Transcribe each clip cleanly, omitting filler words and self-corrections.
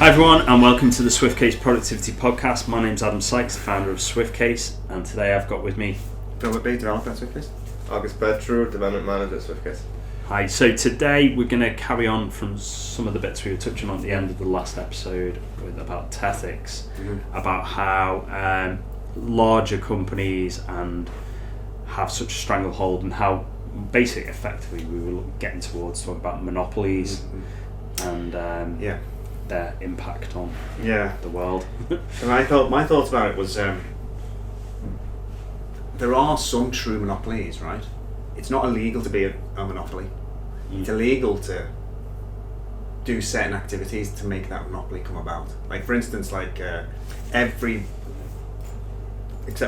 Hi everyone, and welcome to the SwiftCase Productivity Podcast. My name's Adam Sykes, the founder of SwiftCase, and today I've got with me Philip B, developer at SwiftCase. August Petru, development manager at SwiftCase. Hi, so today we're going to carry on from some of the bits we were touching on at the end of the last episode about ethics, about how larger companies and have such a stranglehold, and how basically effectively we were getting towards talking about monopolies and their impact on the world. And my thoughts about it was there are some true monopolies, right? It's not illegal to be a monopoly. It's illegal to do certain activities to make that monopoly come about. Like, for instance, except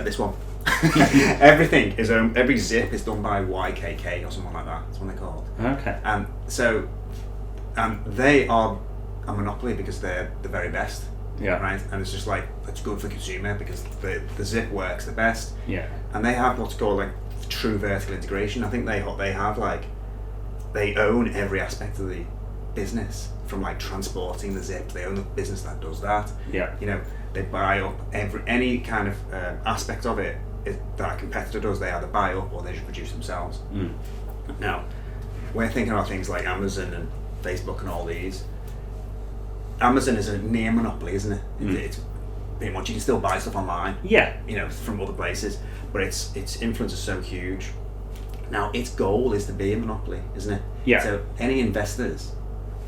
this one. Everything is every zip is done by YKK or something like that. That's what they're called. Okay. And so, they are a monopoly because they're the very best. Yeah. Right. And it's just like, it's good for consumer because the zip works the best. Yeah. And they have what's called like true vertical integration. I think they have like, they own every aspect of the business, from like transporting the zips. They own the business that does that. Yeah. You know, they buy up any kind of aspect of it that a competitor does. They either buy up or they just produce themselves. Now, we're thinking about things like Amazon and Facebook and all these. Amazon is a near monopoly, isn't it? It's pretty much, you can still buy stuff online. Yeah. You know, from other places, but its influence is so huge. Now, its goal is to be a monopoly, isn't it? Yeah. So any investors,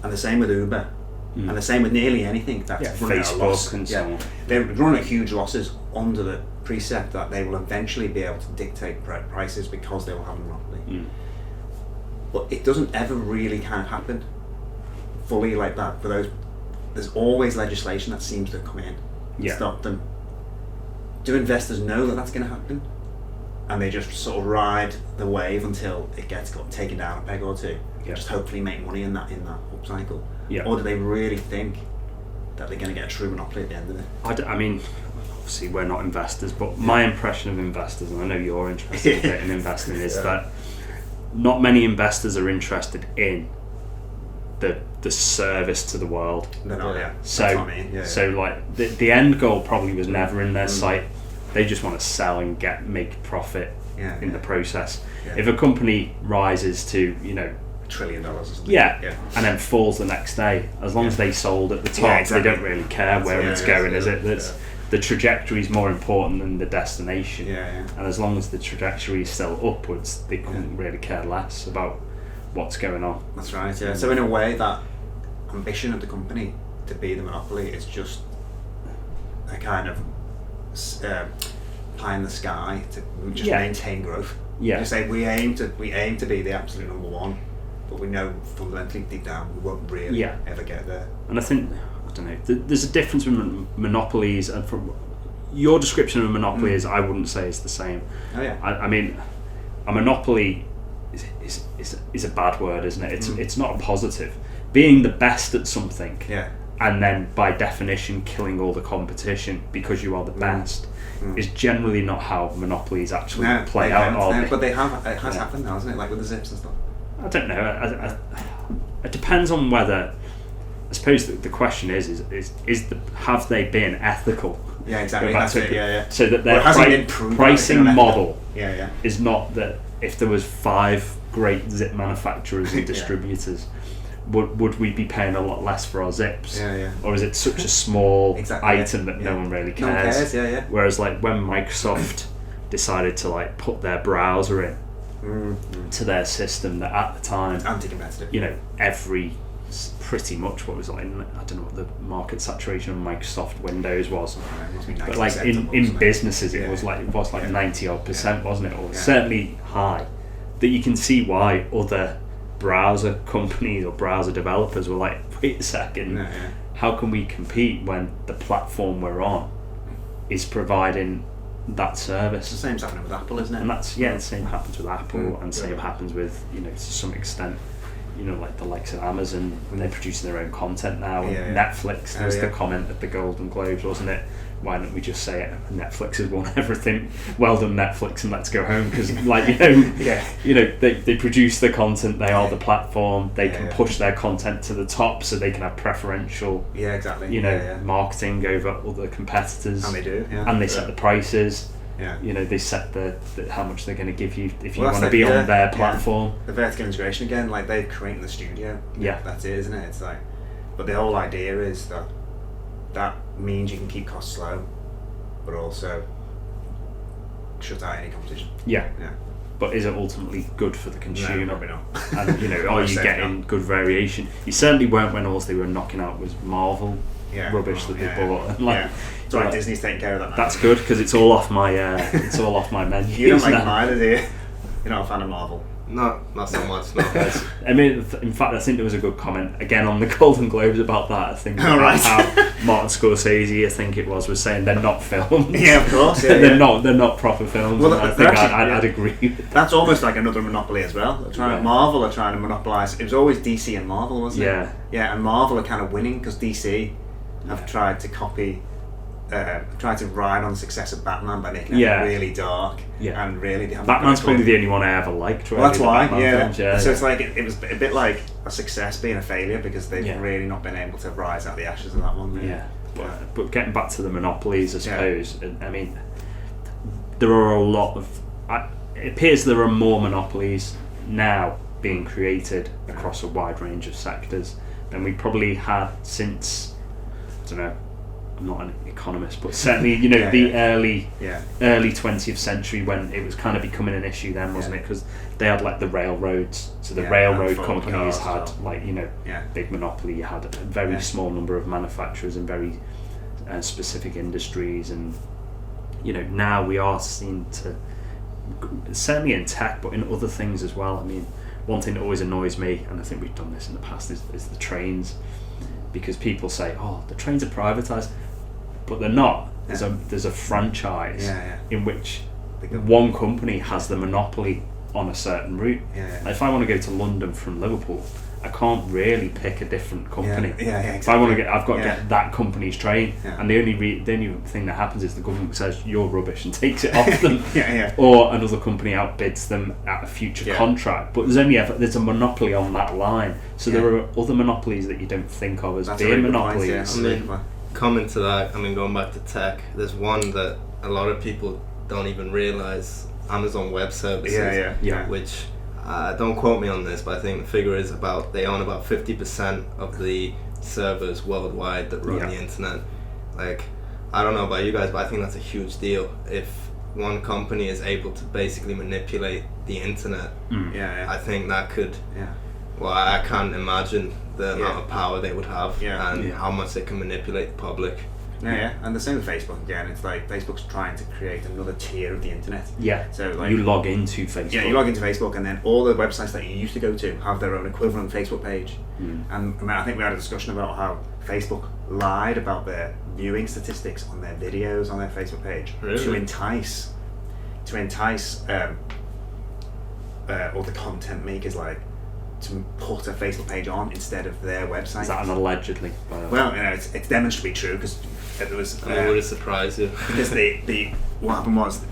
and the same with Uber, and the same with nearly anything that's running at a loss. Facebook and so on. They're running at huge losses under the precept that they will eventually be able to dictate prices because they will have a monopoly. But it doesn't ever really kind of happen fully like that. For those, there's always legislation that seems to come in to stop them. Do investors know that that's going to happen? And they just sort of ride the wave until it got taken down a peg or two, just hopefully make money in that up cycle. Or do they really think that they're going to get a true monopoly at the end of it? I mean, obviously we're not investors, but my impression of investors, and I know you're interested in investing, is that not many investors are interested in the service to the world. They're not, So, that's what I mean. So like the end goal probably was never in their sight. They just want to sell and make profit in the process. If a company rises to, $1 trillion or something. And then falls the next day, as long as they sold at the top, they don't really care where it's going, is it? The trajectory is more important than the destination. And as long as the trajectory is still upwards, they couldn't really care less about what's going on. That's right. So in a way, that ambition of the company to be the monopoly is just a kind of pie in the sky to just maintain growth. Just say we aim to be the absolute number one, but we know fundamentally deep down we won't really ever get there. And I think, I don't know, there's a difference between monopolies, and from your description of a monopoly is, I wouldn't say it's the same. I mean, a monopoly is a bad word, isn't it? It's not a positive. Being the best at something, and then by definition killing all the competition because you are the best, is generally not how monopolies actually play out. But it has happened now, hasn't it? Like with the zips and stuff. I don't know. It depends on whether. I suppose the question is have they been ethical? Yeah, exactly. So that their pricing model is not that if there was 5 great zip manufacturers and distributors, would we be paying a lot less for our zips? Or is it such a small item that no one really cares? No one cares. Whereas like when Microsoft decided to like put their browser in to their system, that at the time, anti-competitive. Every pretty much what was like, I don't know what the market saturation of Microsoft Windows was, but like in businesses it was like 90% wasn't it, or certainly high, that you can see why other browser companies or browser developers were like, wait a second, how can we compete when the platform we're on is providing that service? The same's happening with Apple, isn't it? And that's the same happens with Apple, and same happens with to some extent like the likes of Amazon when they're producing their own content now, and Netflix. There was the comment at the Golden Globes, wasn't it, why don't we just say it? Netflix has won everything. Well done, Netflix, and let's go home. Because, like, they produce the content. They are the platform. They can push their content to the top, so they can have preferential, marketing over other competitors. And they do, and they set the prices. Yeah. They set the how much they're going to give you if you want to be on their platform. The vertical integration again, like they're creating the studio. Yeah, that's it, isn't it? It's like, but the whole idea is that means you can keep costs low, but also shut out any competition. Yeah. But is it ultimately good for the consumer? No, probably not. And are you getting good variation? You certainly weren't when all they were knocking out was Marvel rubbish that they bought. And it's all right, Disney's taking care of that now. That's good, because it's all off my menu. You don't like mine, do you? You're not a fan of Marvel? No, not so much. No. I mean, in fact, I think there was a good comment again on the Golden Globes about that. I think how Martin Scorsese, I think it was saying they're not films. Yeah, of course. Yeah, they're not proper films. Well, I think I'd agree with that. That's almost like another monopoly as well. Marvel are trying to monopolise. It was always DC and Marvel, wasn't it? Yeah, and Marvel are kind of winning because DC have tried to copy. Tried to ride on the success of Batman by making it really dark and really. Batman's probably the only one I ever liked. Really, well, that's why, films, So it's like it was a bit like a success being a failure because they've really not been able to rise out of the ashes of that one. Really. But getting back to the monopolies, I suppose. I mean, there are a lot of. It appears there are more monopolies now being created across a wide range of sectors than we probably had since. I don't know. I'm not an economist, but certainly, the early 20th century when it was kind of becoming an issue then, wasn't it? Because they had like the railroads, so the railroad companies had big monopoly. You had a very small number of manufacturers in very specific industries, and now we are seen to, certainly in tech, but in other things as well. I mean, one thing that always annoys me, and I think we've done this in the past, is the trains. Because people say, the trains are privatised, but they're not. There's a franchise in which one company has the monopoly on a certain route. Like if I want to go to London from Liverpool, I can't really pick a different company. Exactly. If I want to I've got to get that company's train, and the only thing that happens is the government says you're rubbish and takes it off them, or another company outbids them at a future contract. But there's a monopoly on that line, so there are other monopolies that you don't think of as being monopolies. I mean, coming to that, going back to tech, there's one that a lot of people don't even realise: Amazon Web Services, which. Don't quote me on this, but I think the figure is they own about 50% of the servers worldwide that run the internet. Like, I don't know about you guys, but I think that's a huge deal. If one company is able to basically manipulate the internet, I think that could. Well, I can't imagine the amount of power they would have and how much they can manipulate the public. And the same with Facebook again. It's like Facebook's trying to create another tier of the internet. So like you log into Facebook. You log into Facebook, and then all the websites that you used to go to have their own equivalent Facebook page. And I think we had a discussion about how Facebook lied about their viewing statistics on their videos on their Facebook page to entice all the content makers to put a Facebook page on instead of their website. Is that an allegedly? Well, it's demonstrably to be true because there was. Would it surprise you? Because what happened was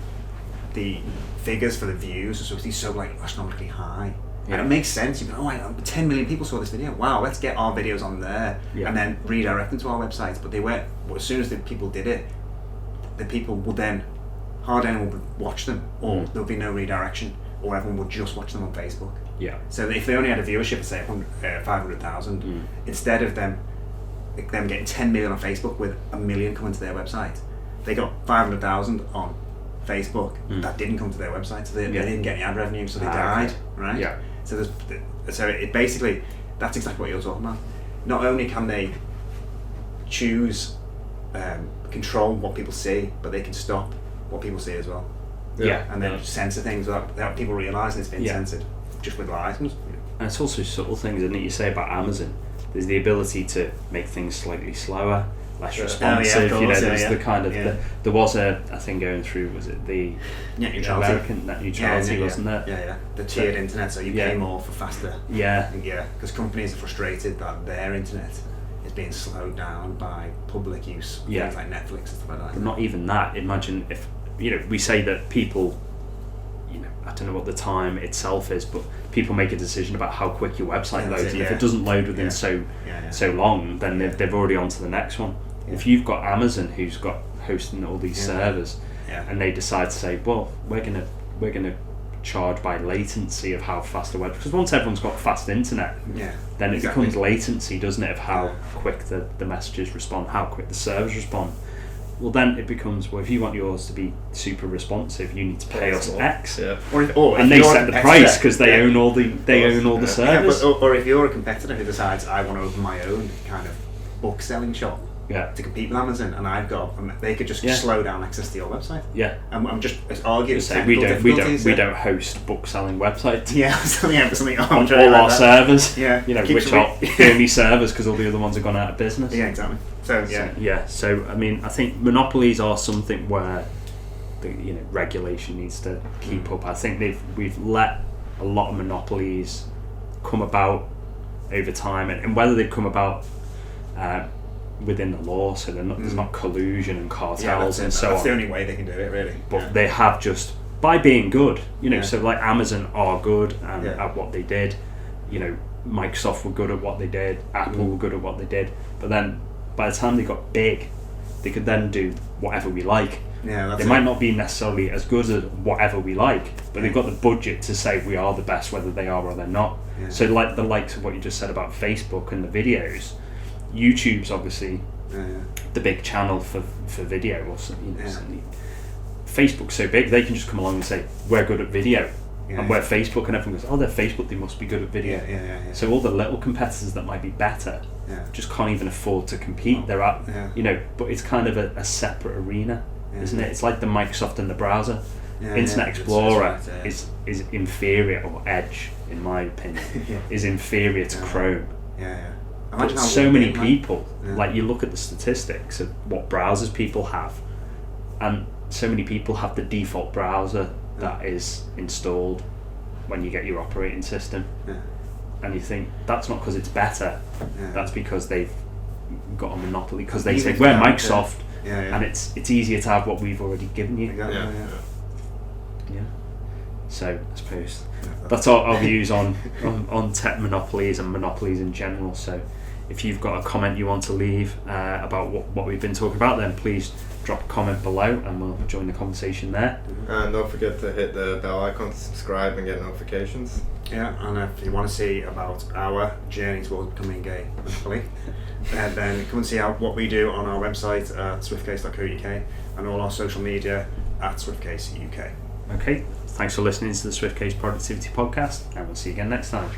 the figures for the views are supposed to be so astronomically high, and it makes sense. You go, 10 million people saw this video. Wow, let's get our videos on there and then redirect them to our websites. But they weren't. As soon as the people did it, the people would then hard anyone would watch them, or there would be no redirection, or everyone would just watch them on Facebook. So if they only had a viewership of say 500,000, instead of them getting 10 million on Facebook with 1 million coming to their website, they got 500,000 on Facebook that didn't come to their website, so they didn't get any ad revenue, so they died, right? So it basically, that's exactly what you're talking about. Not only can they choose, control what people see, but they can stop what people see as well. And then censor things without people realising it's been censored. Just with lies. And it's also subtle things, isn't it? You say about Amazon, there's the ability to make things slightly slower, less responsive. There's the kind of there was a thing going through. Was it the net neutrality? American net neutrality, wasn't it? The tiered internet, so you pay more for faster. Because companies are frustrated that their internet is being slowed down by public use, things like Netflix and stuff like that. But not even that. Imagine if, we say that people, I don't know what the time itself is, but people make a decision about how quick your website loads, and if it doesn't load within so long, then they've already on to the next one. If you've got Amazon who's got hosting all these servers, and they decide to say, well, we're gonna charge by latency of how fast the web, because once everyone's got fast internet, then it becomes latency, doesn't it, of how quick the messages respond, how quick the servers respond. Well, then it becomes, well, if you want yours to be super responsive, you need to pay us X, and they set the price because they own all the servers. Or if you're a competitor who decides I want to open my own kind of book selling shop to compete with Amazon, and they could just slow down access to your website. I'm just arguing. We don't host book selling websites. Something on all our servers. Which are only servers because all the other ones have gone out of business. Exactly. So I mean, I think monopolies are something where the regulation needs to keep up. I think we've let a lot of monopolies come about over time, and whether they've come about within the law, so there's not collusion and cartels and so on. That's the only way they can do it, really. But they have just by being good, so like Amazon are good at what they did. Microsoft were good at what they did. Apple were good at what they did. But then by the time they got big, they could then do whatever we like. They might not be necessarily as good as whatever we like, but they've got the budget to say we are the best, whether they are or they're not. So like the likes of what you just said about Facebook and the videos, YouTube's obviously the big channel for video, or something. Facebook's so big, they can just come along and say we're good at video. And we're Facebook, and everyone goes, they're Facebook, they must be good at video. So all the little competitors that might be better just can't even afford to compete. They're at, but it's kind of a separate arena, isn't it? It's like the Microsoft and the browser. Internet Explorer is inferior, or Edge, in my opinion, is inferior to Chrome. But so many people, like you look at the statistics of what browsers people have, and so many people have the default browser that is installed when you get your operating system, and you think that's not because it's better, that's because they've got a monopoly, because they say we're Microsoft, and it's easier to have what we've already given you. So I suppose that's our views on tech monopolies and monopolies in general. So if you've got a comment you want to leave about what we've been talking about, then please drop a comment below and we'll join the conversation there. And don't forget to hit the bell icon to subscribe and get notifications. And if you want to see about our journey towards becoming a monopoly, then come and see what we do on our website at swiftcase.co.uk and all our social media at SwiftCase UK. Okay, thanks for listening to the SwiftCase Productivity Podcast, and we'll see you again next time.